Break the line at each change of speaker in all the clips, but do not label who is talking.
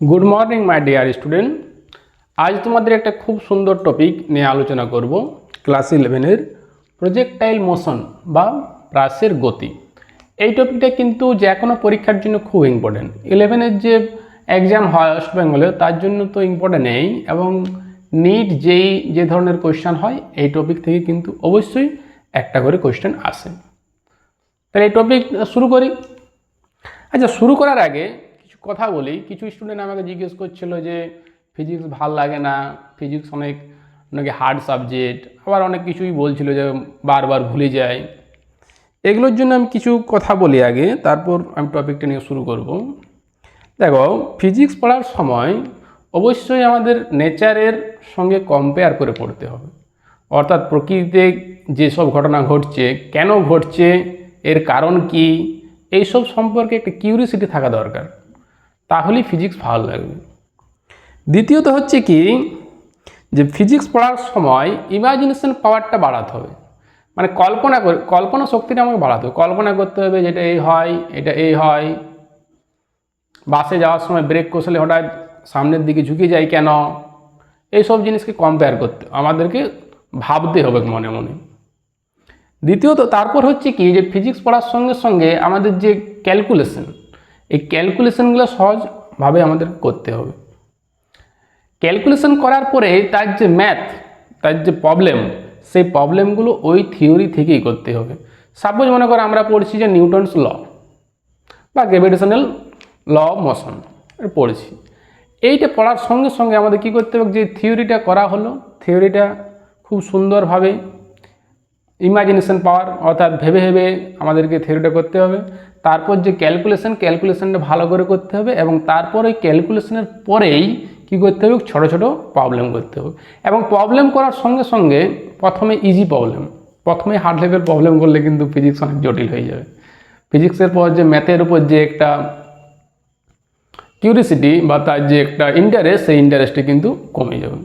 Good morning my dear student. আজ তোমাদের একটা খুব সুন্দর টপিক নিয়ে আলোচনা করব। ক্লাস 11-এর প্রজেক্টাইল মোশন বা প্রাসের গতি। এই টপিকটা কিন্তু যে কোনো পরীক্ষার জন্য খুব ইম্পর্টেন্ট। 11-এর যে এক্সাম হয় ওয়েস্ট বেঙ্গলে তার জন্য তো ইম্পর্টেন্ট নেই, এবং নিট যে ধরনের কোয়েশ্চেন হয় এই টপিক থেকে কিন্তু অবশ্যই একটা করে কোয়েশ্চেন আসে। তাহলে এই টপিক শুরু করি। আচ্ছা, শুরু করার আগে কিছু কথা বলি। কিছু স্টুডেন্ট আমাকে জিজ্ঞেস করছিল যে ফিজিক্স ভাল লাগে না, ফিজিক্স নাকি হার্ড সাবজেক্ট, আবার অনেক কিছুই বলছিল যে বারবার ভুলে যায়। এগুলোর জন্য আমি কিছু কথা বলি আগে, তারপর আমি টপিকটা নিয়ে শুরু করব। দেখো, ফিজিক্স পড়ার সময় অবশ্যই আমাদের নেচারের সঙ্গে কম্পেয়ার করে পড়তে হবে। অর্থাৎ প্রকৃতিতে যেসব ঘটনা ঘটছে, কেন ঘটছে, এর কারণ কি, এইসব সম্পর্কে একটা কিউরিয়াসিটি থাকা দরকার, তাহলেই ফিজিক্স ভালো লাগবে। দ্বিতীয়ত হচ্ছে কি, যে ফিজিক্স পড়ার সময় ইমাজিনেশন পাওয়ারটা বাড়াতে হবে। মানে কল্পনা শক্তিটা আমাকে বাড়াতে হবে। কল্পনা করতে হবে যেটা এই হয়, এটা এই হয়। বাসে যাওয়ার সময় ব্রেক কষলে হঠাৎ সামনের দিকে ঝুঁকে যায় কেন, এইসব জিনিসকে কম্পেয়ার করতে আমাদেরকে ভাবতে হবে মনে মনে। দ্বিতীয়ত তারপর হচ্ছে কি, যে ফিজিক্স পড়ার সঙ্গে সঙ্গে আমাদের যে ক্যালকুলেশন, এই ক্যালকুলেশনগুলো সহজভাবে আমাদের করতে হবে। ক্যালকুলেশন করার পরে তার যে ম্যাথ, তার যে প্রবলেম, সেই প্রবলেমগুলো ওই থিওরি থেকেই করতে হবে। সাপোজ মনে করো আমরা পড়ছি যে নিউটনস ল বা গ্র্যাভিটেশনাল ল অফ মোশন পড়ছি। এইটা পড়ার সঙ্গে সঙ্গে আমাদের কী করতে হবে, যে থিওরিটা করা হলো, থিওরিটা খুব সুন্দরভাবে ইমাজিনেশন পাওয়ার, অর্থাৎ ভেবে ভেবে আমাদেরকে থিওরিটা করতে হবে। তারপর যে ক্যালকুলেশনটা ভালো করে করতে হবে, এবং তারপর ওই ক্যালকুলেশনের পরেই কী করতে হবে, ছোটো ছোটো প্রবলেম করতে হবে। এবং প্রবলেম করার সঙ্গে সঙ্গে প্রথমে ইজি প্রবলেম, প্রথমে হার্ড লেভেল প্রবলেম করলে কিন্তু ফিজিক্স অনেক জটিল হয়ে যাবে। ফিজিক্সের পর যে ম্যাথের উপর যে একটা কিউরিয়াসিটি বা তার যে একটা ইন্টারেস্ট, সেই ইন্টারেস্টে কিন্তু কমে যাবে।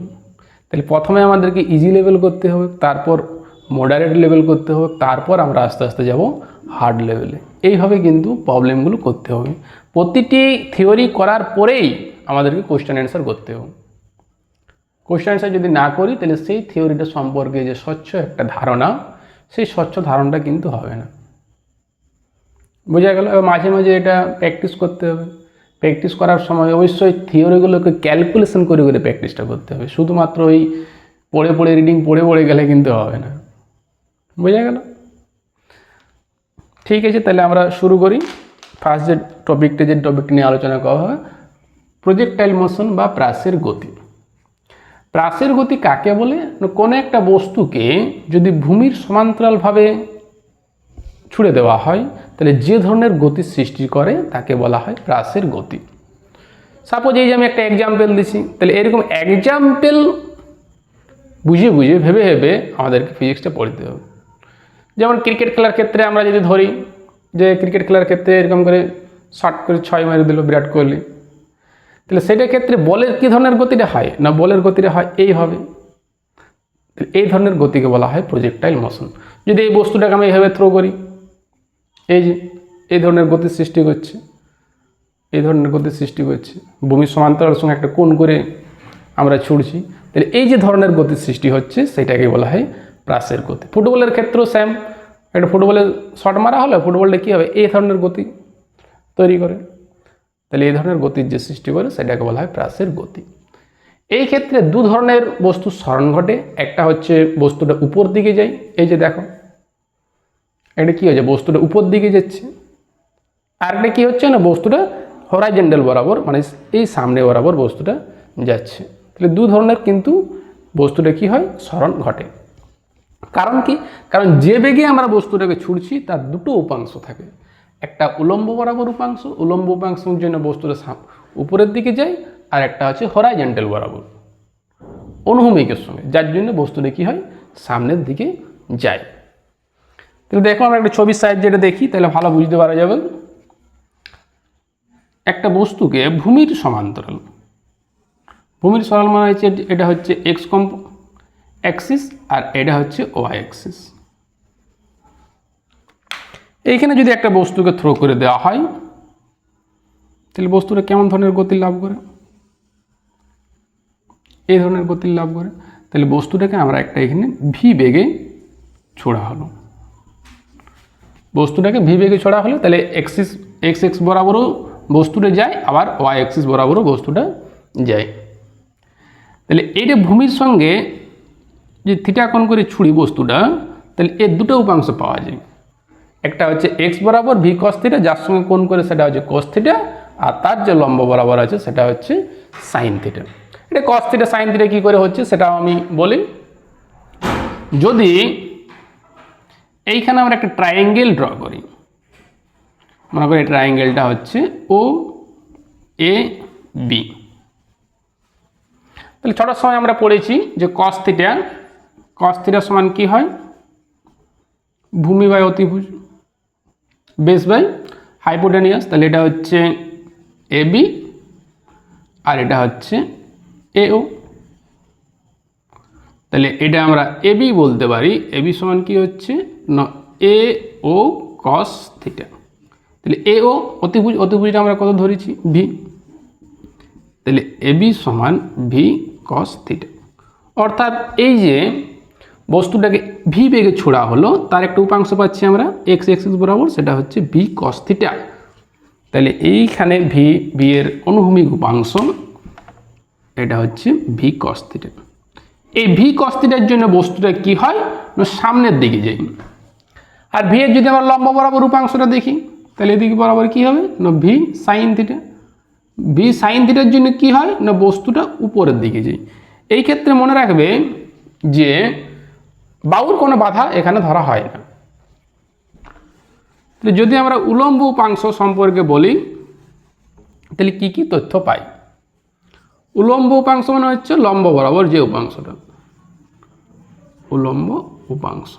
তাহলে প্রথমে আমাদেরকে ইজি লেভেল করতে হবে, তারপর মডারেট লেভেল করতে হবে, তারপর আমরা আস্তে আস্তে যাব হার্ড লেভেলে। এইভাবে কিন্তু প্রবলেমগুলো করতে হবে। প্রতিটি থিওরি করার পরেই আমাদেরকে কোশ্চেন অ্যান্সার করতে হবে। কোশ্চেন অ্যান্সার যদি না করি, তাহলে সেই থিওরিটা সম্পর্কে যে স্বচ্ছ একটা ধারণা, সেই স্বচ্ছ ধারণাটা কিন্তু হবে না। বোঝা গেল? মাঝে মাঝে এটা প্র্যাকটিস করতে হবে। প্র্যাকটিস করার সময় অবশ্যই থিওরিগুলোকে ক্যালকুলেশন করে করে প্র্যাকটিসটা করতে হবে। শুধুমাত্র ওই পড়ে পড়ে রিডিং পড়ে গেলে কিন্তু হবে না। বোঝা গেল? ঠিক আছে, তাহলে আমরা শুরু করি। ফার্স্ট যে টপিকটা নিয়ে আলোচনা করা হয়, প্রজেক্টাইল মোশন বা প্রাসের গতি। প্রাসের গতি কাকে বলে? কোনো একটা বস্তুকে যদি ভূমির সমান্তরালভাবে ছুড়ে দেওয়া হয়, তাহলে যে ধরনের গতির সৃষ্টি করে তাকে বলা হয় প্রাসের গতি। সাপোজ এই যে আমি একটা এক্সাম্পল দিছি, তাহলে এরকম এক্সাম্পল বুঝে বুঝে ভেবে ভেবে আমাদেরকে ফিজিক্সটা পড়তে হবে। যেমন ক্রিকেট খেলার ক্ষেত্রে আমরা যদি ধরি, যে ক্রিকেট খেলার ক্ষেত্রে এরকম করে শর্ট করে 6 মেরে দিল বিরাট কোহলি, তাহলে সেটার ক্ষেত্রে বলের কী ধরনের গতিটা হয় না, বলের গতিটা হয় এইভাবে। এই ধরনের গতিকে বলা হয় প্রজেক্টাইল মোশন। যদি এই বস্তুটাকে আমি এইভাবে থ্রো করি, এই যে এই ধরনের গতির সৃষ্টি করছে, এই ধরনের গতির সৃষ্টি করছে, ভূমির সমান্তরালের সঙ্গে একটা কোণ করে আমরা ছুড়ছি, তাহলে এই যে ধরনের গতির সৃষ্টি হচ্ছে সেটাকে বলা হয় প্রাসের গতি। ফুটবলের ক্ষেত্রেও সেম, একটা ফুটবলের শট মারা হলে ফুটবলটা কী হবে, এই ধরনের গতি তৈরি করে। তাহলে এই ধরনের গতির যে সৃষ্টি করে সেটাকে বলা হয় প্রাসের গতি। এই ক্ষেত্রে দু ধরনের বস্তুর স্মরণ ঘটে। একটা হচ্ছে বস্তুটা উপর দিকে যায়, এই যে দেখো এটা কী হয়েছে, বস্তুটা উপর দিকে যাচ্ছে। আরেকটা কী হচ্ছে না, বস্তুটা হরাইজন্টাল বরাবর, মানে এই সামনে বরাবর বস্তুটা যাচ্ছে। তাহলে দু ধরনের কিন্তু বস্তুটা কি হয়, স্মরণ ঘটে। কারণ কি? কারণ যে বেগে আমরা বস্তুটাকে ছুড়ছি তার দুটো উপাংশ থাকে। একটা উলম্ব বরাবর উপাংশ, উলম্ব উপাংশের জন্য বস্তুটা উপরের দিকে যায়, আর একটা হচ্ছে হরাইজন্টাল বরাবর অনুভূমিকের সঙ্গে, যার জন্য বস্তুটা কি হয়, সামনের দিকে যায়। তাহলে দেখো আমরা একটা ছবির সাহায্যে এটা দেখি, তাহলে ভালো বুঝতে পারা যাবে। একটা বস্তুকে ভূমির সমান্তরাল, ভূমির সমান্তরাল মানে হচ্ছে এটা হচ্ছে এক্স অ্যাক্সিস আর এটা হচ্ছে ওয়াই অ্যাক্সিস। এইখানে যদি একটা বস্তুকে থ্রো করে দেওয়া হয়, তাহলে বস্তুটা কেমন ধরনের গতি লাভ করে? এই ধরনের গতি লাভ করে। তাহলে বস্তুটাকে আমরা একটা এখানে ভি বেগে ছোড়া হলো, বস্তুটাকে ভি বেগে ছোড়া হলো। তাহলে এক্স বরাবরও বস্তুটা যায়, আবার ওয়াই অ্যাক্সিস বরাবরও বস্তুটা যায়। তাহলে এইটা ভূমির সঙ্গে যে থিটা কোণ করে ছুড়ি বস্তুটা, তাহলে এর দুটো উপাংশ পাওয়া যায়। একটা হচ্ছে এক্স বরাবর ভি কস থিটা, যার সঙ্গে কোণ করে সেটা হচ্ছে কস থিটা, আর তার যে লম্ব বরাবর আছে সেটা হচ্ছে সাইন থিটা। এটা কস থিটা সাইন থিটা কী করে হচ্ছে সেটাও আমি বলি। যদি এইখানে আমরা একটা ট্রায়াঙ্গেল ড্র করি, মনে করি এই ট্রায়াঙ্গেলটা হচ্ছে ও এ বি, তাহলে ছোটোর সময় আমরা পড়েছি যে কস থিটা সমান কি হয়, ভূমি বাই অতিভুজ, বেস বাই হাইপোটেনিয়াস। তাহলে এটা হচ্ছে এ বি আর এটা হচ্ছে এও। তাহলে এটা আমরা এ বি বলতে পারি, এ বি সমান কি হচ্ছে না এ ও কস থিটা। তাহলে এ ও অতিভুজটা আমরা কত ধরেছি, ভি। তাহলে এ বি সমান ভি কস থিটা। অর্থাৎ এই যে বস্তুটাকে ভি বেগে ছোড়া হলো, তার একটা উপাংশ পাচ্ছি আমরা এক্স এক্সিস বরাবর, সেটা হচ্ছে ভি কস থিটা। তাহলে এইখানে ভি এর অনুভূমিক উপাংশ এটা হচ্ছে ভি কস থিটা। এই ভি কস থিটার জন্য বস্তুটা কি হয় না সামনের দিকে যাই। আর ভি এর যদি আমরা লম্ব বরাবর উপাংশটা দেখি, তাহলে এদিকে বরাবর কি হবে না v sine theta. V sine থিটার জন্য কি হয় না বস্তুটা উপরের দিকে যাই। এই ক্ষেত্রে মনে রাখবে যে বাহুর কোনো বাধা এখানে ধরা হয় না। তাহলে যদি আমরা উলম্ব উপাংশ সম্পর্কে বলি, তাহলে কি কি তথ্য পাই। উলম্ব উপাংশ মানে হচ্ছে লম্ব বরাবর যে উপাংশটা, উলম্ব উপাংশ।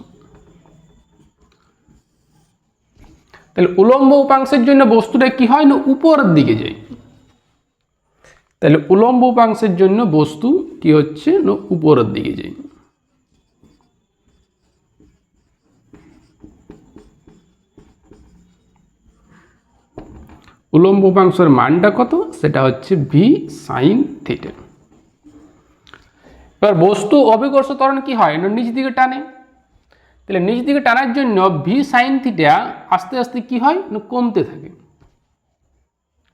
তাহলে উলম্ব উপাংশের জন্য বস্তুটা কি হয় না উপরের দিকে যায়। তাহলে উলম্ব উপাংশের জন্য বস্তু কি হচ্ছে না উপরের দিকে যায়। উলম্ব উপাংশের মানটা কত, সেটা হচ্ছে ভি সাইন থিটা। এবার বস্তু অভিকর্ষ ত্বরণ কি হয় না নিচ দিকে টানে। তাহলে নিচ দিকে টানার জন্য ভি সাইন থিটা আস্তে আস্তে কি হয় না কমতে থাকে।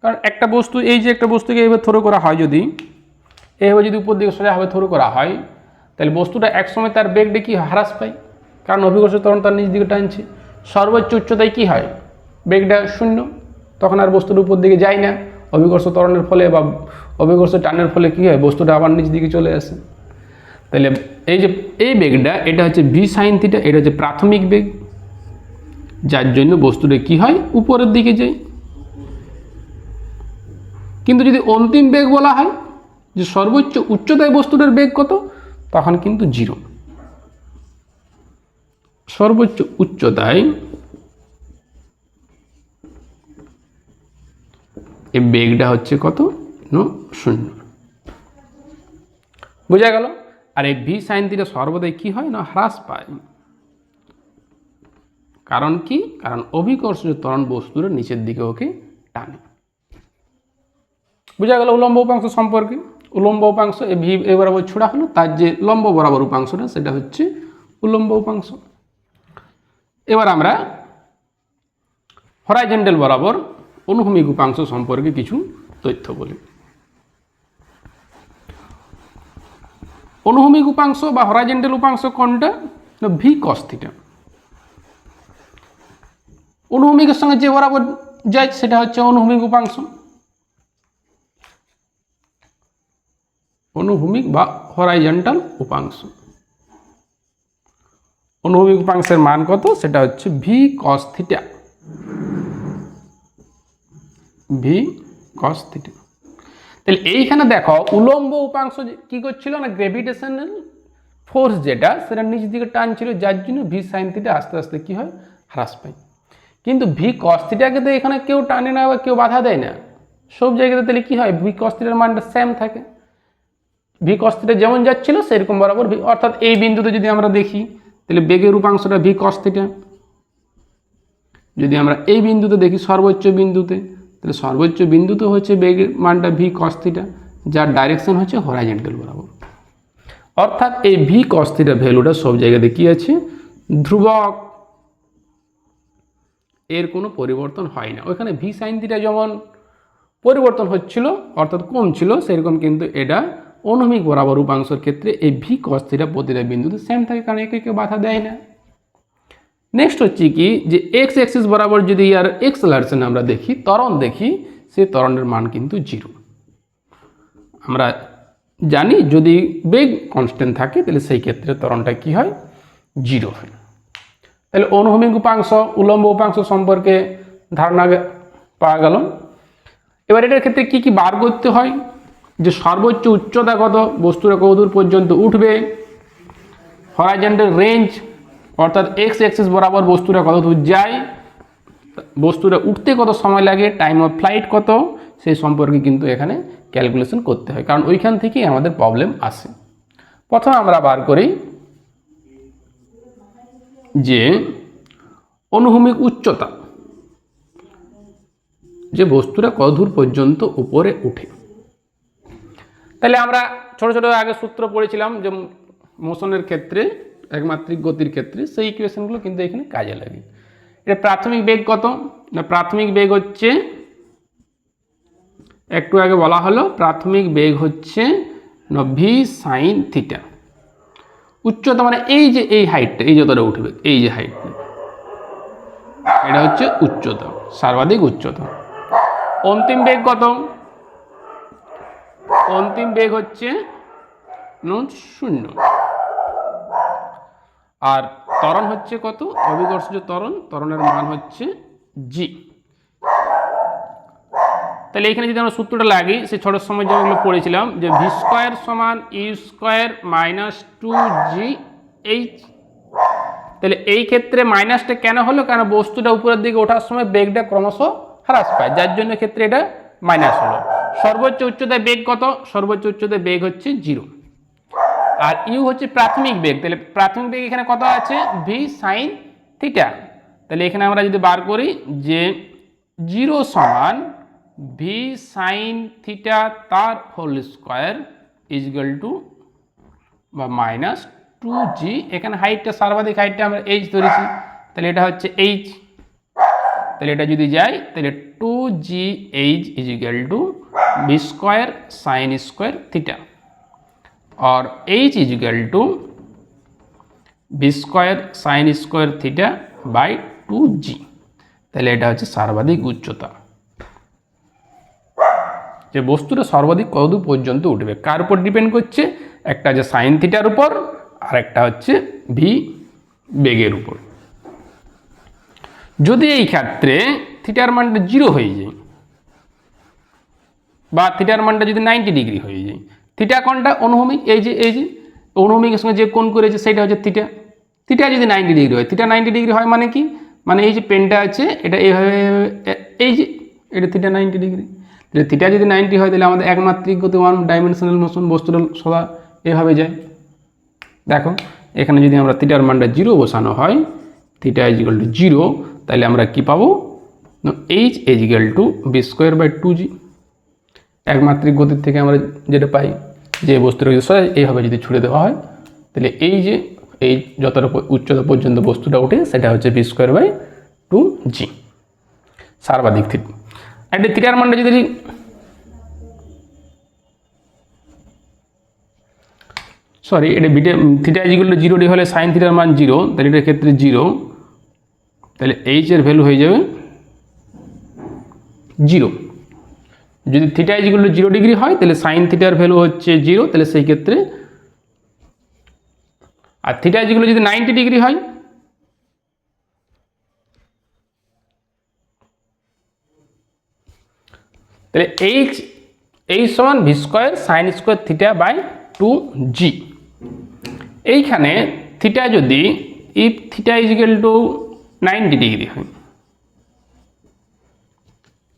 কারণ একটা বস্তু, এই যে একটা বস্তুকে এইভাবে থ্রো করা হয়, যদি এইভাবে যদি উপর দিকে সোজাভাবে থ্রো করা হয়, তাহলে বস্তুটা একসময় তার বেগটা কি হ্রাস পায়, কারণ অভিকর্ষ ত্বরণ তার নিচ দিকে টানছে। সর্বোচ্চ উচ্চতায় কি হয় বেগটা শূন্য, তখন আর বস্তুর উপর দিকে যায় না। অভিকর্ষ ত্বরণের ফলে বা অভিকর্ষ টানের ফলে কি হয় বস্তুটা আবার নিচ দিকে চলে আসে। তাহলে এই যে এই বেগটা এটা হচ্ছে ভি সাইন থিটা, এটা হচ্ছে প্রাথমিক বেগ, যার জন্য বস্তুটা কি হয় উপরের দিকে যায়। কিন্তু যদি অন্তিম বেগ বলা হয় যে সর্বোচ্চ উচ্চতায় বস্তুটার বেগ কত, তখন কিন্তু জিরো। সর্বোচ্চ উচ্চতায় এই বেগটা হচ্ছে কত না শূন্য। বোঝা গেল। আর এই ভি সাইন থিটা সর্বদাই কি হয় না হ্রাস পায়। কারণ কি, কারণ অভিকর্ষজ ত্বরণ বস্তুর নিচের দিকে ওকে টানে। বোঝা গেল উলম্ব উপাংশ সম্পর্কে। উলম্ব উপাংশ এই ভি এ বরাবর ছোড়া হলো, তার যে লম্ব বরাবর উপাংশটা সেটা হচ্ছে উলম্ব উপাংশ। এবার আমরা হরাইজন্টাল বরাবর অনুভূমিক উপাংশ সম্পর্কে কিছু তথ্য বলি। অনুভূমিক উপাংশ বা হরাইজন্টাল উপাংশ কোনটা না ভি কস থিটা। অনুভূমিকের সঙ্গে যে বরাবর যায় সেটা হচ্ছে অনুভূমিক উপাংশ। অনুভূমিক বা হরাইজন্টাল উপাংশ। অনুভূমিক উপাংশের মান কত, সেটা হচ্ছে V cos theta. V cos theta. তাহলে এইখানে দেখো উলম্ব উপাংশ কি করছিল না গ্র্যাভিটেশনাল ফোর্স যেটা সেটা নিচ দিকে টানছিল, যার জন্য ভি সাইন থিটা আস্তে আস্তে কি হয় হ্রাস পায়। কিন্তু ভি কস থিটাকে তো এখানে কেউ টানে না বা কেউ বাধা দেয় না, সব জায়গাতে। তাহলে কি হয় ভি কস থিটার মানটা সেম থাকে। ভি কস থিটা যেমন যাচ্ছিল সেরকম বরাবর ভি, অর্থাৎ এই বিন্দুতে যদি আমরা দেখি তাহলে বেগের উপাংশটা ভি কস থিটা। যদি আমরা এই বিন্দুতে দেখি সর্বোচ্চ বিন্দুতে, তাহলে সর্বোচ্চ বিন্দুতে হচ্ছে বেগের মানটা ভি কস থিটা, যার ডাইরেকশন হচ্ছে হরাইজন্টাল বরাবর। অর্থাৎ এই ভি কস থিটা ভ্যালুটা সব জায়গাতে কি আছে, ধ্রুবক, এর কোনো পরিবর্তন হয় না। ওইখানে ভি সাইন থিটা যেমন পরিবর্তন হচ্ছিল অর্থাৎ কম ছিল, সেরকম কিন্তু এটা অনুভূমিক বরাবর উপাংশের ক্ষেত্রে এই ভি কস থিটা প্রতিটা বিন্দুতে সেম থাকে, কারণ একে কেউ বাধা দেয় না। নেক্সট হচ্ছে কি যে এক্স অ্যাক্সিস বরাবর যদি আর এক্সেলারেশন আমরা দেখি, ত্বরণ দেখি, সেই ত্বরণের মান কিন্তু 0। আমরা জানি যদি বেগ কনস্ট্যান্ট থাকে তাহলে সেই ক্ষেত্রে ত্বরণটা কি হয়, 0 হয়। তাহলে অনুভূমিক উপাংশ উলম্ব উপাংশ সম্পর্কে ধারণা পাওয়া গেল। এবার এটার ক্ষেত্রে কি কি বার করতে হয়, যে সর্বোচ্চ উচ্চতা কত, বস্তুটা কতদূর পর্যন্ত উঠবে, হরাইজন্টাল রেঞ্জ অর্থাৎ এক্স অ্যাক্সিস বরাবর বস্তুটা কত দূর যায়, বস্তুটা উঠতে কত সময় লাগে, টাইম অফ ফ্লাইট কত, সেই সম্পর্কে কিন্তু এখানে ক্যালকুলেশন করতে হয়, কারণ ওইখান থেকেই আমাদের প্রবলেম আসে। প্রথমে আমরা বার করি যে অনুভূমিক উচ্চতা, যে বস্তুটা কত দূর পর্যন্ত উপরে উঠে। তাহলে আমরা ছোট ছোট আগে সূত্র পড়েছিলাম যে মোশনের ক্ষেত্রে, একমাত্রিক গতির ক্ষেত্রে, সেই ইকুয়েশনগুলো কিন্তু এখানে কাজে লাগে। এটা প্রাথমিক বেগ কত না, প্রাথমিক বেগ হচ্ছে, একটু আগে বলা হলো, প্রাথমিক বেগ হচ্ছে ভি সাইন থিটা। উচ্চতা মানে এই যে এই হাইটটা, এই যতটা উঠবে, এই যে হাইটটা, এটা হচ্ছে উচ্চতা, সর্বাধিক উচ্চতা। অন্তিম বেগ কত, অন্তিম বেগ হচ্ছে 0, আর ত্বরণ হচ্ছে কত, অভিকর্ষজ ত্বরণ, ত্বরণের মান হচ্ছে জি। তাহলে এখানে যদি আমরা সূত্রটা লাগি, সে ছোট সময় যেগুলো পড়েছিলাম, যে ভি স্কোয়ার সমান ইউ স্কোয়ার মাইনাস 2gh। তাহলে এই ক্ষেত্রে মাইনাসটা কেন হলো, কারণ বস্তুটা উপরের দিকে ওঠার সময় বেগটা ক্রমশ হ্রাস পায়, যার জন্য ক্ষেত্রে এটা মাইনাস হলো। সর্বোচ্চ উচ্চতায় বেগ কত, সর্বোচ্চ উচ্চতায় বেগ হচ্ছে 0, আর ইউ হচ্ছে প্রাথমিক বেগ। তাহলে প্রাথমিক বেগ এখানে কত আছে, ভি সাইন থিটা। তাহলে এখানে আমরা যদি বার করি যে 0 সমান ভি সাইন থিটা তার হোল স্কোয়ার ইজগাল টু বা মাইনাস 2g। এখানে হাইটটা, সর্বাধিক হাইটটা আমরা h ধরেছি, তাহলে এটা হচ্ছে h। তাহলে এটা যদি যায় তাহলে 2gh equal to v square sine square theta, और h equal to v square sine square theta by 2g। তাহলে এটা হচ্ছে সর্বাধিক উচ্চতা, যে বস্তুটা সর্বাধিক কতদূর পর্যন্ত উঠবে, কার উপর ডিপেন্ড করছে, একটা হচ্ছে সাইন থিটার উপর, আর একটা হচ্ছে ভি বেগের উপর। যদি এই ক্ষেত্রে থিটার মানটা 0 হয়ে যায়, বা থিটার মানটা যদি 90 ডিগ্রি হয়ে যায়, থিটা কোনটা, অনুভূমিক, এই যে অনুভূমিকের সঙ্গে যে কোণ করেছে সেটা হচ্ছে থিটা। থিটা যদি 90 ডিগ্রি হয়, থিটা 90 ডিগ্রি হয় মানে কি, মানে এই যে পেনটা আছে এটা এইভাবে, এই যে এটা থিটা 90 ডিগ্রি। তাহলে থিটা যদি 90 হয় তাহলে আমাদের একমাত্রিক গতি, ওয়ান ডাইমেনশনাল মোশন, বস্তুটা সদা এভাবে যায়। দেখো এখানে যদি আমরা থিটার মানটা 0 বসানো হয়, থিটা ইজিক্যাল টু 0, তাহলে আমরা কি পাবো, h equal to v square by 2g। একমাত্রিক গতির থেকে আমরা যেটা পাই, যে বস্তুটা এইভাবে যদি ছুড়ে দেওয়া হয়, তাহলে এই যে এই যতটা উচ্চতা পর্যন্ত বস্তুটা ওঠে সেটা হচ্ছে বি স্কোয়ার বাই 2g, সর্বাধিক থিটা। একটা থিটার মানটা যদি, সরি, এটা বিটা থিটা ইজিক্যাল টু 0 হলে সাইন থিটার মান 0, তাহলে এটার ক্ষেত্রে 0, তাহলে এইচ এর ভ্যালু হয়ে যাবে 0। যদি থিটা ইজিক্যাল টু 0 ডিগ্রি হয় তাহলে সাইন থিটার ভ্যালু হচ্ছে 0, তাহলে সেই ক্ষেত্রে, আর থিটা ইজিক্যাল টু যদি 90 ডিগ্রি হয়, তাহলে এইচ সমান v square sine square theta by 2g। এইখানে থিটা যদি, if theta equal to 90 degree হয়,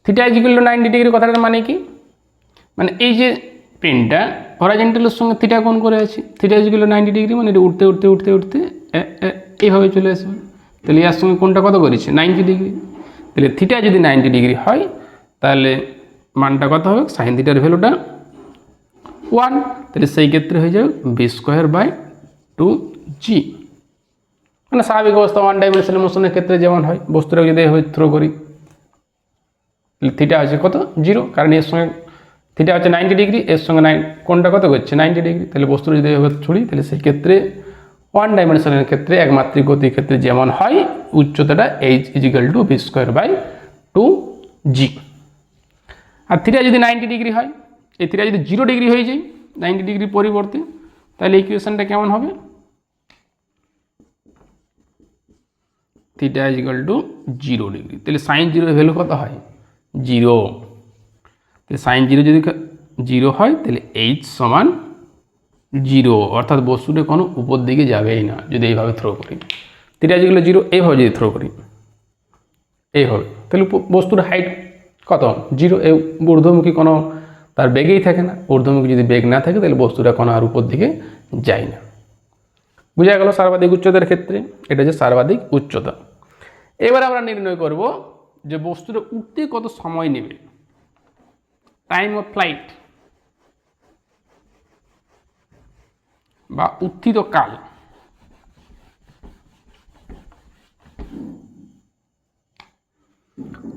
থিটা ইজিক্যাল টু 90 ডিগ্রি কথাটার মানে কি, মানে এই যে পেনটা হরাইজন্টালের সঙ্গে থিটা কোণ করে আছে, থিটা ইজিক্যাল টু 90 ডিগ্রি, মানে এটা উঠতে উঠতে উঠতে উঠতে এইভাবে চলে আসবে। তাহলে এর সঙ্গে কোণটা কত করেছে, 90 ডিগ্রি। তাহলে থিটা যদি 90 ডিগ্রি হয় তাহলে মানটা কত হবে, সাইন থিটার ভ্যালুটা 1, তাহলে সেই ক্ষেত্রে হয়ে যাবে v²/2g। মানে স্বাভাবিক অবস্থা ওয়ান ডাইমেনশনাল মোশনের ক্ষেত্রে যেমন হয়, বস্তুটাকে যদি এভাবে থ্রো করি, থিটা আছে কত 0, কারণ এর সঙ্গে থিটা হচ্ছে 90 ডিগ্রি, এর সঙ্গে কোনটা কত করছে 90 ডিগ্রি, তাহলে বস্তুটা যদি এভাবে ছুড়ি তাহলে সেই ক্ষেত্রে ওয়ান ডাইমেনশনের ক্ষেত্রে একমাত্রিক গতির ক্ষেত্রে যেমন হয় উচ্চতাটা h = v²/2g। আর থিটা যদি 90 ডিগ্রি হয়, এই থিটা যদি 0 ডিগ্রি হয়ে যায় 90 ডিগ্রির পরিবর্তে, তাহলে ইকুয়েশনটা কেমন হবে? থিটা = 0 ডিগ্রি, তাহলে সাইন 0 ভ্যালু কত হয় 0। তাহলে সাইন 0 যদি 0 হয় তাহলে h = 0, অর্থাৎ বস্তুটা কোনো উপর দিকে যাবেই না যদি এইভাবে থ্রো করি। থিটা = 0 এইভাবে যদি থ্রো করি এইভাবে, তাহলে বস্তুর হাইট কত 0, এই ঊর্ধ্বমুখী কোনো তার বেগেই থাকে না, ঊর্ধ্বমুখী যদি বেগ না থাকে তাহলে বস্তুটা কোনো আর উপর দিকে যায় না। বোঝা গেল সর্বাধিক উচ্চতার ক্ষেত্রে এটা হচ্ছে সর্বাধিক উচ্চতা। এবার আমরা নির্ণয় করব যে বস্তুটা উঠতে কত সময় নেবে, টাইম অফ ফ্লাইট বা উত্থিত কাল।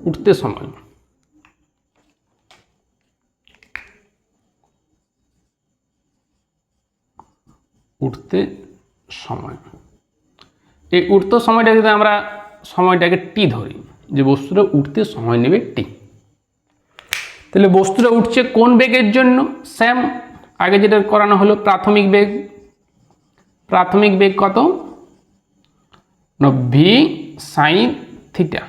উঠতে সময়, উঠতে সময়, এই উঠতে সময়টা যদি আমরা সময়টাকে টি ধরি, যে বস্তুটা উঠতে সময় নেবে টি, তাহলে বস্তুটা উঠছে কোন বেগের জন্য? সেম আগে যেটা করানো হলো প্রাথমিক বেগ। প্রাথমিক বেগ কত না ভি সাইন থিটা।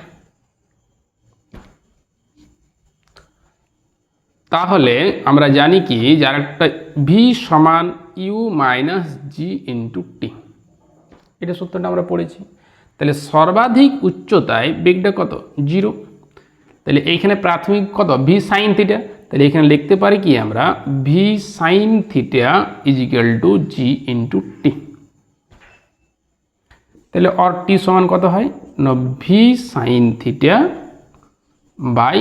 তাহলে আমরা জানি কি যার একটা ভি সমান ইউ মাইনাস জি ইন্টু টি, এটা সূত্রটা আমরা পড়েছি। তাহলে সর্বাধিক উচ্চতায় বেগটা কত 0, তাহলে এইখানে প্রাথমিক কত ভি সাইন থিটা, তাহলে এখানে লিখতে পারি কি আমরা ভি সাইন থিটা = জি ইন্টু টি। তাহলে অর টি সমান কত হয় না v sine theta by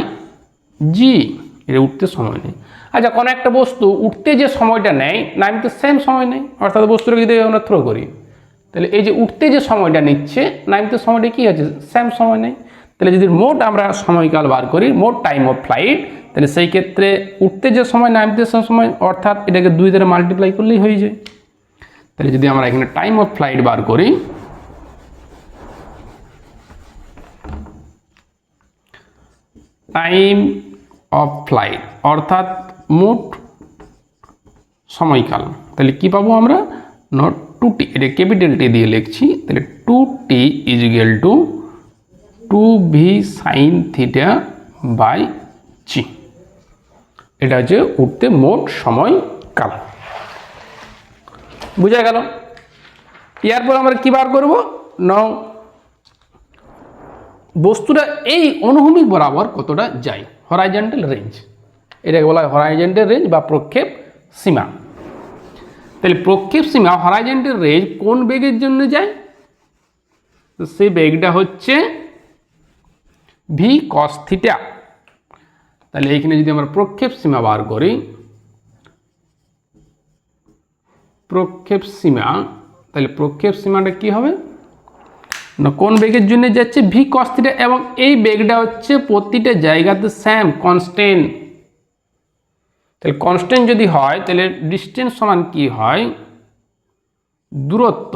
G, এটা উঠতে সময় নেই। আচ্ছা, কোনো একটা বস্তু উঠতে যে সময়টা নেয় নামতে সেম সময় নেই, অর্থাৎ বস্তুটাকে যদি আমরা থ্রো করি তাহলে এই যে উঠতে যে সময়টা নিচ্ছে নামতে সময়টা কী হচ্ছে সেম সময় নেই। তাহলে যদি মোট আমরা সময়কাল বার করি, মোট টাইম অফ ফ্লাইট, তাহলে সেই ক্ষেত্রে উঠতে যে সময় নামতে সময়, অর্থাৎ এটাকে 2 দ্বারা মাল্টিপ্লাই করলেই হয়ে যায়। তাহলে যদি আমরা এখানে টাইম অফ ফ্লাইট বার করি, টাইম অফ ফ্লাইট অর্থাৎ মোট সময়কাল, তাহলে কি পাবো আমরা না 2t, এটা ক্যাপিটাল টি দিয়ে লিখছি, তাহলে 2t = 2v sign theta by G. এটা হচ্ছে উঠতে মোট সময়কাল। বুঝা গেল? এরপর আমরা কি বার করব না বস্তুটা এই অনুভূমিক বরাবর কতটা যায়, হরাইজন্টাল রেঞ্জ, এটাকে বলা হয় হরাইজন্টাল রেঞ্জ বা প্রক্ষেপ সীমা। তাহলে প্রক্ষেপ সীমা হরাইজন্টাল রেঞ্জ কোন বেগের জন্য যায়? তো সেই বেগটা হচ্ছে ভি কস থিটা। তাহলে এইখানে যদি আমরা প্রক্ষেপ সীমা বার করি, প্রক্ষেপ সীমা, তাহলে প্রক্ষেপ সীমাটা কি হবে না কোন বেগের জন্য যাচ্ছে ভি কস থিটা, এবং এই বেগটা হচ্ছে প্রতিটা জায়গাতে সেম কনস্ট্যান্ট। তাহলে কনস্ট্যান্ট যদি হয় তাহলে ডিস্টেন্স সমান কি হয় দূরত্ব,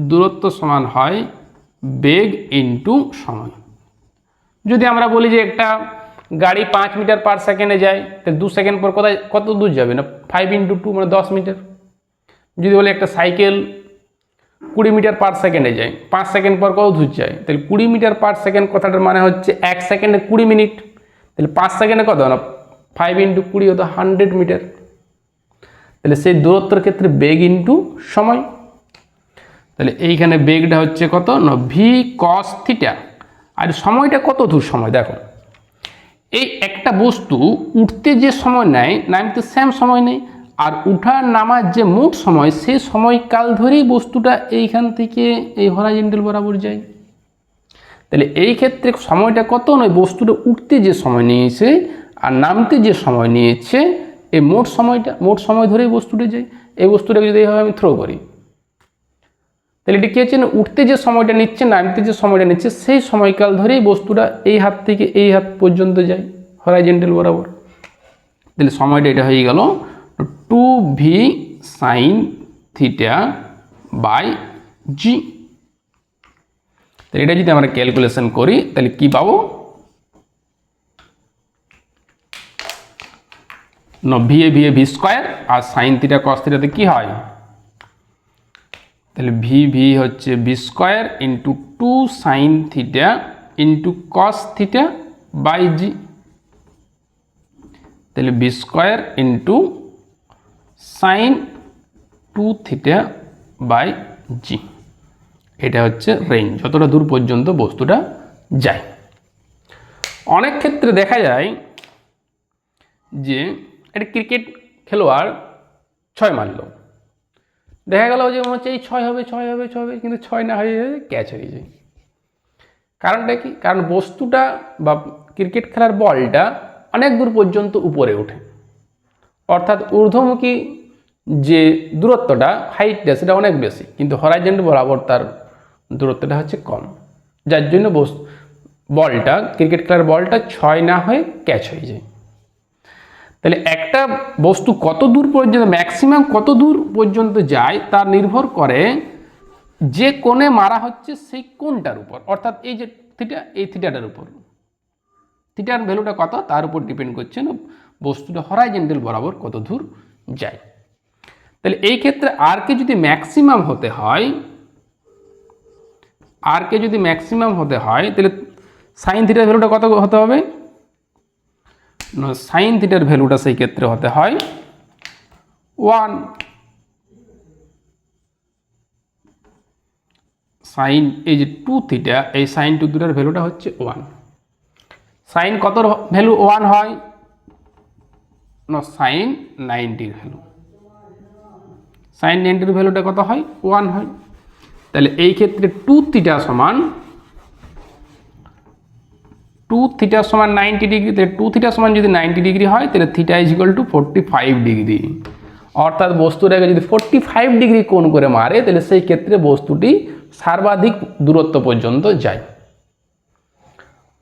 দূরত্ব সমান হয় বেগ ইন্টু সময়। যদি আমরা বলি যে একটা গাড়ি 5 মিটার পার সেকেন্ডে যায়, তাহলে 2 সেকেন্ড পর কোথায় কত দূর যাবে না 5 × 2 মানে 10 মিটার। যদি বলি একটা সাইকেল 20 মিটার পার সেকেন্ডে যায়, 5 সেকেন্ড পর কত দূর যায়, তাহলে 20 মিটার পার সেকেন্ড কথাটার মানে হচ্ছে 1 সেকেন্ডে 20 মিনিট, তাহলে 5 সেকেন্ডে কত না 5 × 20 হতো 100 মিটার। তাহলে সেই দূরত্বের ক্ষেত্রে বেগ ইন্টু সময়, তাহলে এইখানে বেগটা হচ্ছে কত না ভি কস থিটা, আর সময়টা কত দূর সময় দেখো, এই একটা বস্তু উঠতে যে সময় নেয় নামতে সেম সময় নেই, আর উঠার নামার যে মোট সময় সেই সময়কাল ধরেই বস্তুটা এইখান থেকে এই হরাইজন্টাল বরাবর যায়। তাহলে এই ক্ষেত্রে সময়টা কত নয়, বস্তুটা উঠতে যে সময় নিয়েছে আর নামতে যে সময় নিয়েছে এই মোট সময় ধরেই বস্তুটি যায়। এই বস্তুটাকে যদি এইভাবে আমি থ্রো করি, তাহলে এটি কী হচ্ছে না, উঠতে যে সময়টা নিচ্ছে, নামতে যে সময়টা নিচ্ছে, সেই সময়কাল ধরেই বস্তুটা এই হাত থেকে এই হাত পর্যন্ত যায় হরাইজন্টাল বরাবর। তাহলে সময়টা এটা হয়ে গেল 2v sin theta by G. তাহলে এটা যদি আমরা ক্যালকুলেশন করি তাহলে কি পাবো, ভি স্কোয়ার আর সাইন থিটা কস থিটাতে কী হয়, তাহলে ভি হচ্ছে V square into 2 sine theta into cos theta by G. তাহলে V square into sine 2 theta by G. এটা হচ্ছে রেঞ্জ, যতটা দূর পর্যন্ত বস্তুটা যায়। অনেক ক্ষেত্রে দেখা যায় যে একটা ক্রিকেট খেলোয়াড় 6 মারল, দেখা গেল যে মনে হচ্ছে এই 6 হবে, কিন্তু 6 না হয়ে ক্যাচ হয়ে যায়। কারণটা কি? কারণ বস্তুটা বা ক্রিকেট খেলার বলটা অনেক দূর পর্যন্ত উপরে ওঠে, অর্থাৎ ঊর্ধ্বমুখী যে দূরত্বটা, হাইটটা, সেটা অনেক বেশি, কিন্তু হরাইজন্টাল বরাবর তার দূরত্বটা হচ্ছে কম, যার জন্য বলটা, ক্রিকেট খেলার বলটা 6 না হয়ে ক্যাচ হয়ে যায়। তাহলে একটা বস্তু কত দূর পর্যন্ত, ম্যাক্সিমাম কত দূর পর্যন্ত যায়, তার নির্ভর করে যে কোণে মারা হচ্ছে সেই কোণটার উপর, অর্থাৎ এই যে থিটা, এই থিটাটার উপর, থিটার ভ্যালুটা কত তার উপর ডিপেন্ড করছে না বস্তুটা হরাইজন্টাল বরাবর কত দূর যায়। তাহলে এই ক্ষেত্রে আর কে যদি ম্যাক্সিমাম হতে হয়, তাহলে সাইন থিটার ভ্যালুটা কত হতে হবে, সাইন থিটার ভ্যালুটা সেই ক্ষেত্রে হতে হয় 1। সাইন এই যে 2 থিটা, এই সাইন 2 থিটার ভ্যালুটা হচ্ছে 1। সাইন কত ভ্যালু 1 হয় না, সাইন 90 ভ্যালু, সাইন 90 ভ্যালুটা কত হয়, 1 হয়। তাহলে এই ক্ষেত্রে 2 থিটা সমান 90 ডিগ্রি। তাহলে 2 থিটা সমান যদি 90 ডিগ্রি হয়, তাহলে theta is equal two 45 degree. অর্থাৎ বস্তুটাকে যদি 45 ডিগ্রি কোণ করে মারে, তাহলে সেই ক্ষেত্রে বস্তুটি সর্বাধিক দূরত্ব পর্যন্ত যায়।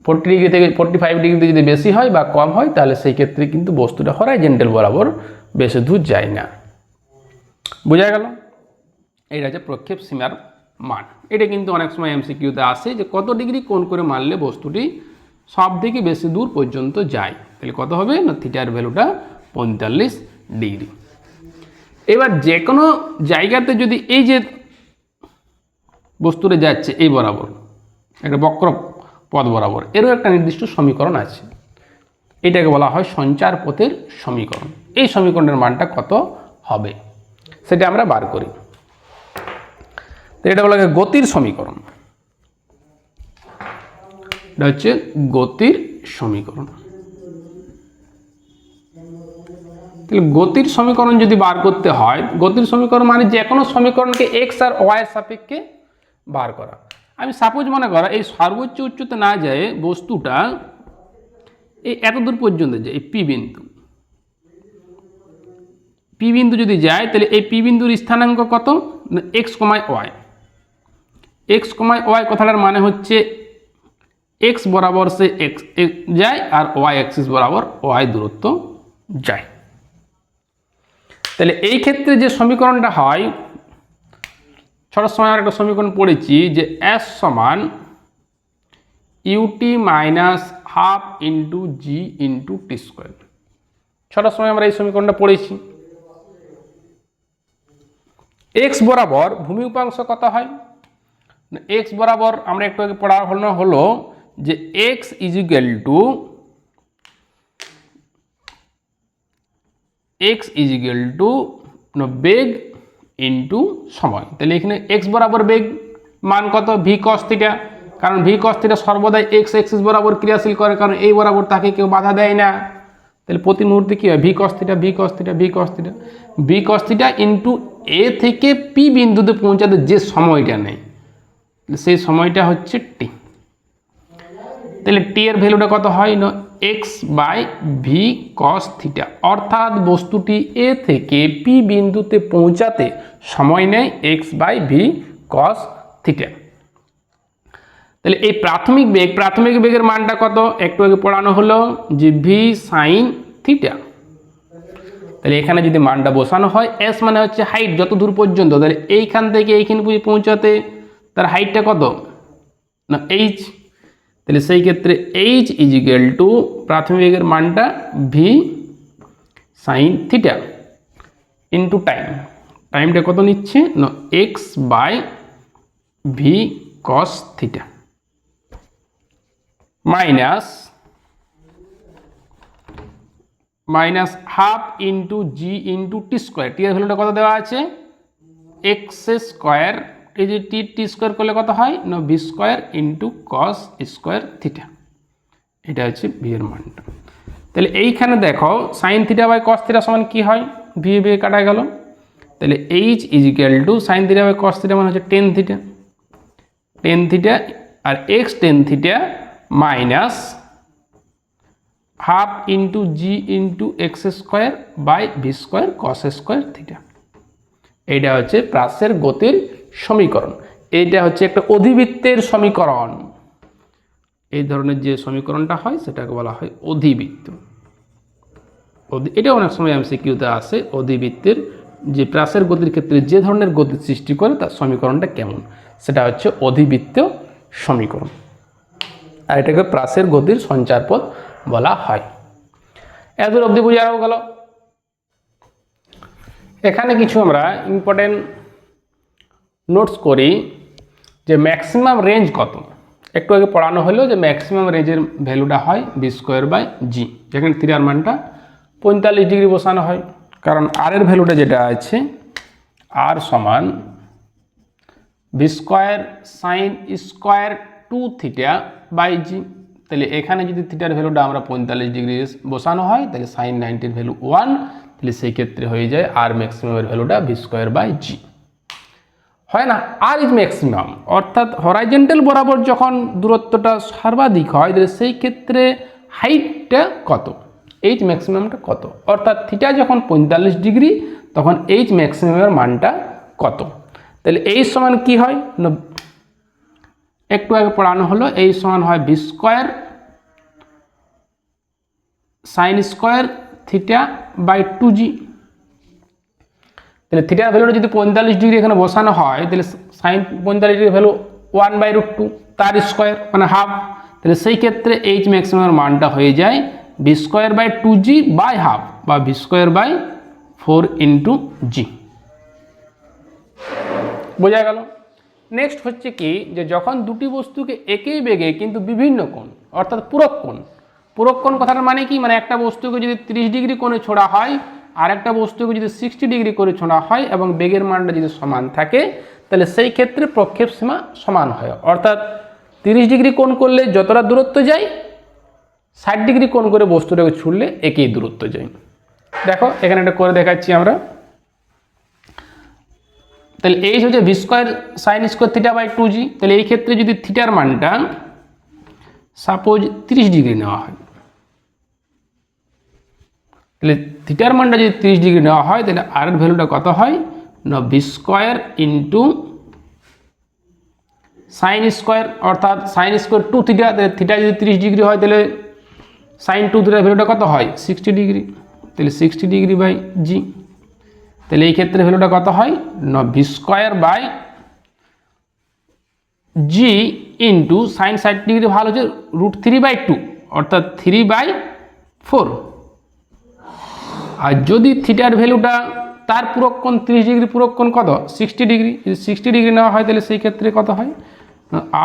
40 ডিগ্রি থেকে 45 ডিগ্রিতে যদি বেশি হয় বা কম হয়, তাহলে সেই ক্ষেত্রে কিন্তু বস্তুটা হরাইজন্টাল বরাবর বেশি দূর যায় না। বোঝা গেল? এটা হচ্ছে প্রক্ষেপ সীমার মান। এটা কিন্তু অনেক সময় এমসিকিউতে আসে যে কত ডিগ্রি কোণ করে মারলে বস্তুটি সব থেকে বেশি দূর পর্যন্ত যায়, তাহলে কত হবে না, থিটার ভ্যালুটা 45 ডিগ্রি। এবার যে কোনো জায়গাতে যদি এই যে বস্তুটা যাচ্ছে এই বরাবর, একটা বক্র পথ বরাবর, এরও একটা নির্দিষ্ট সমীকরণ আছে, এটাকে বলা হয় সঞ্চার পথের সমীকরণ। এই সমীকরণের মানটা কত হবে সেটা আমরা বার করি। তো এটা বলা হয় গতির সমীকরণ, এটা হচ্ছে গতির সমীকরণ। তাহলে গতির সমীকরণ যদি বার করতে হয়, গতির সমীকরণ মানে যে কোনো সমীকরণকে এক্স আর ওয়াই এর সাপেক্ষে বার করা। আমি সাপোজ মনে করা এই সর্বোচ্চ উচ্চতে না যায় বস্তুটা এই এত দূর পর্যন্ত যায়, এই পি বিন্দু যদি যায়, তাহলে এই পি বিন্দুর স্থানাঙ্ক কত, এক্স কমায় ওয়াই। এক্স কমায় ওয়াই কথাটার মানে হচ্ছে এক্স বরাবর সে এক্স যায় আর ওয়াই অ্যাক্সিস বরাবর ওয়াই দূরত্ব যায়। তাহলে এই ক্ষেত্রে যে সমীকরণটা হয়, ছোটোর সময় আমরা একটা সমীকরণ পড়েছি যে এস সমান ইউটি মাইনাস হাফ ইন্টু জি ইন্টু টি স্কোয়ার। ছোটোর সময় আমরা এই সমীকরণটা পড়েছি। এক্স বরাবর ভূমি উপাংশ কত হয়, এক্স বরাবর আমরা একটু আগে পড়ানো হলো যে x is equal two beg into সময়। তাহলে এখানে এক্স বরাবর বেগ মান কত, ভি কস থিটা, কারণ ভি কস থিটা সর্বদাই এক্স অ্যাক্সিস বরাবর ক্রিয়াশীল করে, কারণ এই বরাবর তাকে কেউ বাধা দেয় না। তাহলে প্রতি মুহূর্তে কী হয়, ভি কস থিটা ইন্টু এ থেকে পি বিন্দুতে পৌঁছাতে যে সময়টা নেই, সেই সময়টা হচ্ছে টি। তাহলে টি এর ভ্যালুটা কত হয় না, x by V cos theta, অর্থাৎ বস্তুটি এ থেকে পি বিন্দুতে পৌঁছাতে সময় নেয় x by V cos theta. তাহলে এই প্রাথমিক বেগের মানটা কত? একটু আগে পড়ানো হলো যে ভি সাইন থিটা। তাহলে এখানে যদি মানটা বসানো হয়, এস মানে হচ্ছে হাইট, যত দূর পর্যন্ত, তাহলে এইখান থেকে এইখানে পৌঁছাতে তার হাইটটা কত না এইচ। তাহলে সেই ক্ষেত্রে এইচ ইজ ইকুয়াল টু প্রাথমিক বেগের মানটা ভি সাইন থিটা ইন্টু টাইমটা কত নিচ্ছে না x by V cos theta minus half into G into T square. T এর ভ্যালুটা কত দেওয়া আছে? এক্স স্কোয়ার, এই যে টি স্কোয়ার করলে কত হয় না v square into cos square theta. এটা হচ্ছে ভি এর মানটা। তাহলে এইখানে দেখো sine theta by cos theta সমান কি হয়? ভি কাটা গেল। তাহলে h is equal to sine theta by cos theta মানে হচ্ছে টেন থিটা আর x tan theta minus half into G into x square by v square cos square theta. এইটা হচ্ছে প্রাসের গতির সমীকরণ। এইটা হচ্ছে একটা অধিবৃত্তের সমীকরণ। এই ধরনের যে সমীকরণটা হয় সেটাকে বলা হয় অধিবৃত্ত। এটা অনেক সময় এমসিকিউতে আসে, অধিবৃত্তের যে প্রাসের গতির ক্ষেত্রে যে ধরনের গতি সৃষ্টি করে তার সমীকরণটা কেমন, সেটা হচ্ছে অধিবৃত্ত সমীকরণ। আর এটাকে প্রাসের গতির সঞ্চারপথ বলা হয়। এত অবধি বোঝা গেল। এখানে কিছু আমরা ইম্পর্টেন্ট নোটস করি যে ম্যাক্সিমাম রেঞ্জ কত। একটু আগে পড়ানো হলো যে ম্যাক্সিমাম রেঞ্জের ভ্যালুটা হয় বি স্কোয়ার বাই জি, যেখানে থিটার মানটা 45 ডিগ্রি বসানো হয়, কারণ আর এর ভ্যালুটা যেটা আছে আর সমান B square sine square 2 theta by G. তাহলে এখানে যদি থিটার ভ্যালুটা আমরা 45 ডিগ্রি বসানো হয় তাহলে সাইন 90 ভ্যালু 1, তাহলে সেই ক্ষেত্রে হয়ে যায় আর ম্যাক্সিমামের ভ্যালুটা বি স্কোয়ার বাই জি। হয় না, আর ইজ ম্যাক্সিমাম, অর্থাৎ হরাইজন্টাল বরাবর যখন দূরত্বটা সর্বাধিক হয় তাহলে সেই ক্ষেত্রে হাইটটা কত, এইচ ম্যাক্সিমামটা কত, অর্থাৎ থিটা যখন 45 ডিগ্রি তখন এইচ ম্যাক্সিমামের মানটা কত। তাহলে এই সমান কি হয় না, একটু আগে পড়ানো হলো এই সমান হয় v square sine square theta by 2g। তাহলে থিটার ভ্যালুটা যদি 45 ডিগ্রি এখানে বসানো হয় তাহলে সাইন 45 ডিগ্রি ভ্যালু 1/√2 তার স্কোয়ার মানে হাফ। তাহলে সেই ক্ষেত্রে এইচ ম্যাক্সিমামের মানটা হয়ে যায় v square by 2g by half বা v square by 4 into g. বোঝা গেল। নেক্সট হচ্ছে কি যে যখন দুটি বস্তুকে একই বেগে কিন্তু বিভিন্ন কোণ অর্থাৎ পূরক কোণ কথাটার মানে কি, মানে একটা বস্তুকে যদি 30 ডিগ্রি কোণে ছোড়া হয় আর একটা বস্তুকে যদি 60 ডিগ্রি করে ছোড়া হয় এবং বেগের মানটা যদি সমান থাকে তাহলে সেই ক্ষেত্রে প্রক্ষেপ সীমা সমান হয়। অর্থাৎ 30 ডিগ্রি কোণ করলে যতটা দূরত্ব যায় 60 ডিগ্রি কোণ করে বস্তুটাকে ছুড়লে একই দূরত্ব যায়। দেখো এখানে একটা করে দেখাচ্ছি আমরা। তাহলে এই হচ্ছে V square sine square theta by 2g। তাহলে এই ক্ষেত্রে যদি থিটার মানটা সাপোজ 30 ডিগ্রি নেওয়া হয়, তাহলে থিটার মানটা যদি 30 ডিগ্রি নেওয়া হয় তাহলে আর এর ভ্যালুটা কত হয় না v square into sine square, অর্থাৎ সাইন স্কোয়ার 2 থিটা, তাহলে থিটা যদি 30 ডিগ্রি হয় তাহলে সাইন 2 থিটার ভ্যালুটা কত হয় 60 ডিগ্রি, তাহলে 60 ডিগ্রি বাই জি। তাহলে এই ক্ষেত্রে ভ্যালুটা কত হয় না v square by g into sine 60 degree ভালো হচ্ছে √3/2 অর্থাৎ 3/4। আর যদি থিটার ভ্যালুটা তার পূরক কোণ 30 ডিগ্রি, পূরক কোণ কত 60 ডিগ্রি, যদি 60 ডিগ্রি নেওয়া হয় তাহলে সেই ক্ষেত্রে কত হয়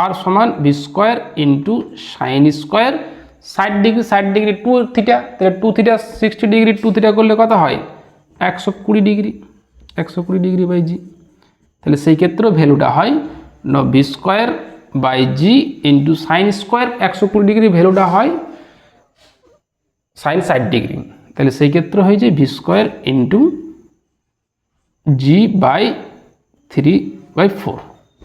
আর সমান v square into sine square 60 degree 2 theta, তাহলে 2 থিটা 60 ডিগ্রি 2 থিটা করলে কত হয় 120 ডিগ্রি বাই জি। তাহলে সেই ক্ষেত্রে ভ্যালুটা হয় না v square by g into sine square 120 degree ভ্যালুটা হয় সাইন 60 ডিগ্রি, তাহলে সেই ক্ষেত্রে হয়ে যায় v square into g by 3/4।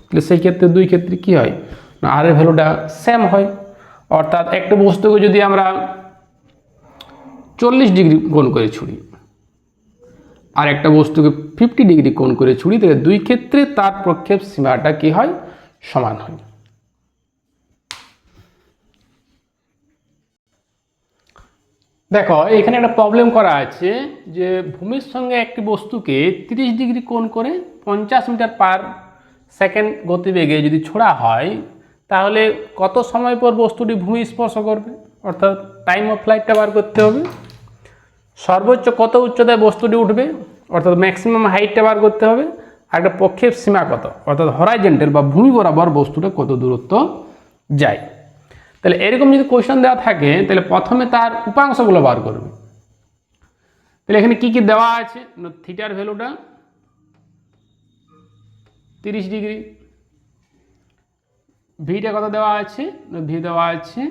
তাহলে সেই ক্ষেত্রে দুই ক্ষেত্রে কি হয় না আর এর ভ্যালুটা সেম হয়। অর্থাৎ একটা বস্তুকে যদি আমরা 40 ডিগ্রি কোণ করে ছুঁড়ি আর একটা বস্তুকে 50 ডিগ্রি কোণ করে ছুঁড়ি, তাহলে দুই ক্ষেত্রে তার প্রক্ষেপ সীমাটা কি হয়? সমান হয়। দেখো এখানে একটা প্রবলেম করা আছে যে ভূমির সঙ্গে একটি বস্তুকে 30 ডিগ্রি কোণ করে 50 মিটার পার সেকেন্ড গতিবেগে যদি ছোড়া হয়, তাহলে কত সময় পর বস্তুটি ভূমি স্পর্শ করবে, অর্থাৎ টাইম অফ ফ্লাইটটা বার করতে হবে। সর্বোচ্চ কত উচ্চতায় বস্তুটি উঠবে, অর্থাৎ ম্যাক্সিমাম হাইটটা বার করতে হবে। আর একটা প্রক্ষেপ সীমা কত, অর্থাৎ হরাইজন্টাল বা ভূমি বরাবর বস্তুটা কত দূরত্ব যায়। তাহলে এরকম যদি কোয়েশ্চেন দেওয়া থাকে, তাহলে প্রথমে তার উপাংশগুলো বার করবে। তাহলে এখানে কি কি দেওয়া আছে? থিটার ভ্যালুটা 30 ডিগ্রি, ভিটা কত দেওয়া আছে? ভি দেওয়া আছে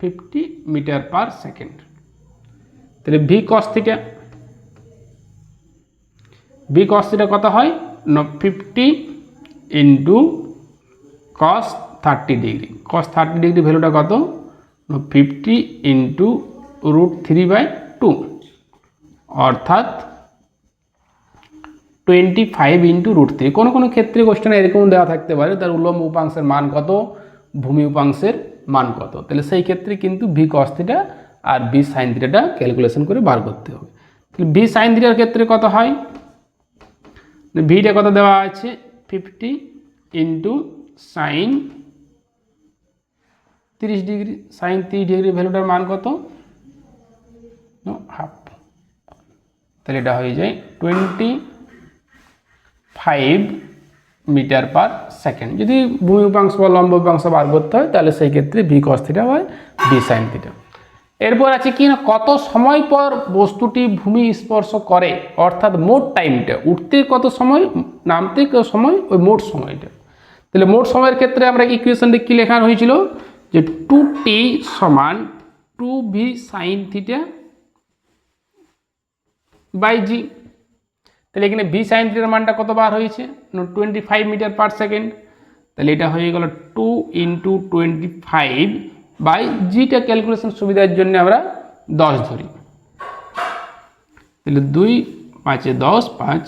50 মিটার পার সেকেন্ড। তাহলে ভি কস থিটা কত হয়? 50 ইন্টু কস 30 ডিগ্রি। কস 30 ডিগ্রি ভ্যালুটা কত? 50 ইন্টু √3/2, অর্থাৎ 25 ইন্টু √3। কোনো কোনো ক্ষেত্রে কোশ্চেনে এরকম দেওয়া থাকতে পারে তার উল্লম্ব উপাংশের মান কত, ভূমি উপাংশের মান কত। তাহলে সেই ক্ষেত্রে কিন্তু ভি কস থিটা আর ভি সাইন থিটাটা ক্যালকুলেশন করে বার করতে হবে। তাহলে ভি সাইন থিটার ক্ষেত্রে কত হয়? ভিটা কত দেওয়া আছে? 50 into sine 30 degree. Sine 30 degree ভ্যালুটার মান কত? হাফ। তাহলে এটা হয়ে যায় 25 মিটার পার সেকেন্ড। যদি ভূমি উপাংশ বা লম্ব উপাংশ বার করতে হয়, তাহলে সেই ক্ষেত্রে ভি কস থিটা হয় ভি সাইন থিটা। এরপর আছে কি না, কত সময় পর বস্তুটি ভূমি স্পর্শ করে, অর্থাৎ মোট টাইমটা, উঠতে কত সময়, নামতে কত সময়, ওই মোট সময়টা। তাহলে মোট সময়ের ক্ষেত্রে আমরা ইকুয়েশনটা কি লেখা হয়েছিল যে 2t সমান 2v sign theta by G. তাহলে এখানে ভি সাইন থিটার মানটা কত বার হয়েছে? 25 মিটার পার সেকেন্ড। তাহলে এটা হয়ে গেল 2 ইন্টু 25 বাই জিটা ক্যালকুলেশন সুবিধার জন্য আমরা 10 ধরি। তাহলে 2 5 10, 5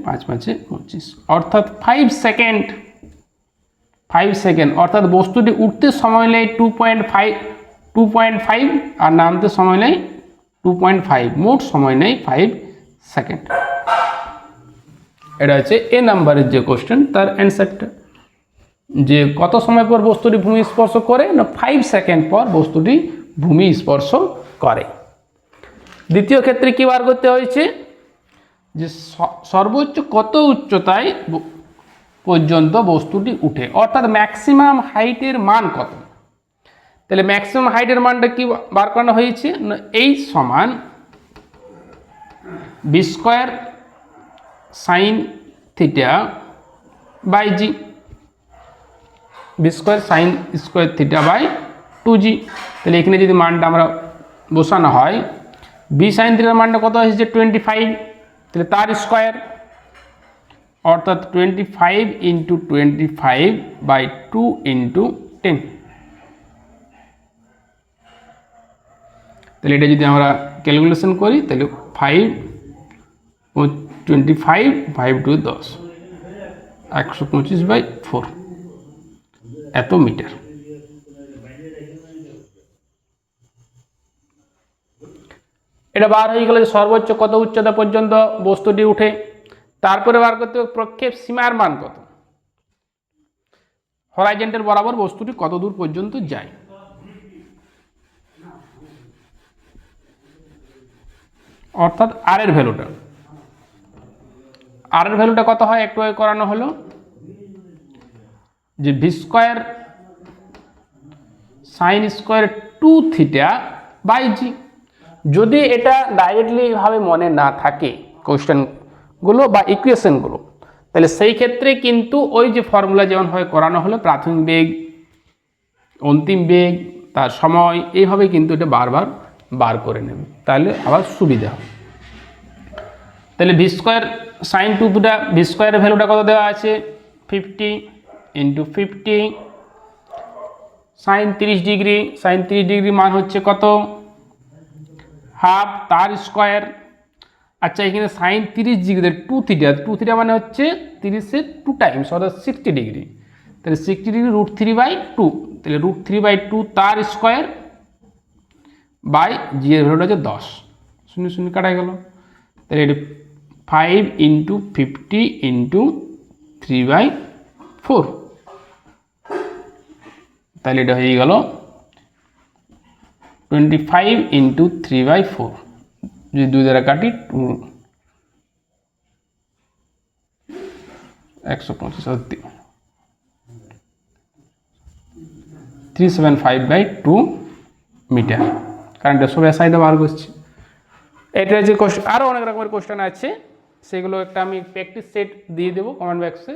5 5 25, অর্থাৎ 5 সেকেন্ড। অর্থাৎ বস্তুটি উঠতে সময় নেয় 2.5 আর নামতে সময় নেয় 2.5, মোট সময় নেয় 5 সেকেন্ড। এটা হচ্ছে এ নাম্বারের যে কোশ্চেন, তার অ্যান্সারটা যে কত সময় পর বস্তুটি ভূমি স্পর্শ করে, না 5 সেকেন্ড পর বস্তুটি ভূমি স্পর্শ করে। দ্বিতীয় ক্ষেত্রে কি বার করতে হয়েছে যে সর্বোচ্চ কত উচ্চতায় পর্যন্ত বস্তুটি উঠে, অর্থাৎ ম্যাক্সিমাম হাইটের মান কত। তাহলে ম্যাক্সিমাম হাইটের মানটা কি বার করানো হয়েছে? এইচ সমান B square sine theta by g, v square sine square theta by 2g। তাহলে এখানে যদি মানটা আমরা বসানো হয়, বি সাইন থিটার মানটা কত এসেছে? 25। তাহলে তার স্কোয়ার, অর্থাৎ 25 ইন্টু 25 বাই 2 ইন্টু 10। তাহলে এটা যদি আমরা ক্যালকুলেশন করি, তাহলে 5 ও 25, 5 2 10, 125/4 এত মিটার। এটা বার হয়ে গেল যে সর্বোচ্চ কত উচ্চতা পর্যন্ত বস্তুটি উঠে। তারপরে বার করতে হবে প্রক্ষেপ সীমার মান কত, হরাইজন্টাল বরাবর বস্তুটি কত দূর পর্যন্ত যায়। অর্থাৎ আর এর ভ্যালুটা কত হয় একটু আগে করানো হলো যে V square sine square 2 theta by G. যদি এটা ডাইরেক্টলি ভাবে মনে না থাকে কোশ্চেনগুলো বা ইকুয়েশনগুলো, তাহলে সেই ক্ষেত্রে কিন্তু ওই যে ফর্মুলা যেমন হয় করানো হলো, প্রাথমিক বেগ, অন্তিম বেগ, তার সময়, এইভাবে কিন্তু এটা বারবার বার করে নেবে, তাহলে আবার সুবিধা হবে। তাহলে V square sine 2 theta, v স্কোয়ারের ভ্যালুটা কত দেওয়া আছে? 50 into 50 sine 30 degree, sine 30 degree মান হচ্ছে কত, হাফ তার স্কোয়ার। আচ্ছা এখানে সাইন 30 ডিগ্রিতে 2θ, 2θ মানে হচ্ছে 30-এর 2 টাইমস অর্থাৎ 60 ডিগ্রি। তাহলে 60 ডিগ্রি √3/2, তাহলে √3/2 তার স্কোয়ার বাই জি এর ভ্যালুটা হচ্ছে 10, 0 0 কাটা গেল। তাহলে এটা 5 × 50 × 3/4, তাহলে এটা হয়ে গেল 25 × 3/4, যদি 2 দ্বারা কাটি 125, 375/2 মিটার। কারেন্টের সব এসআইটা বার করছি। এটা যে কোশ্চেন, আরও অনেক রকমের কোশ্চেন আছে, সেগুলো একটা আমি প্র্যাকটিস সেট দিয়ে দেবো কমেন্ট বক্সে,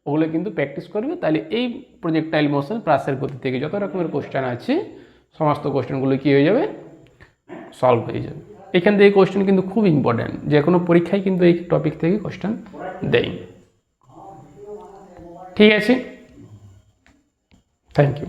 ওগুলো কিন্তু প্র্যাকটিস করবে। তাহলে এই প্রজেক্টাইল মোশন প্রাসের গতি থেকে যত রকমের কোশ্চেন আছে সমস্ত কোশ্চেনগুলো কী হয়ে যাবে, সলভ হয়ে যাবে। এখান থেকে কোশ্চেন কিন্তু খুব ইম্পর্ট্যান্ট, যে কোনো পরীক্ষায় কিন্তু এই টপিক থেকে কোশ্চেন দেয়। ঠিক আছে, থ্যাংক ইউ।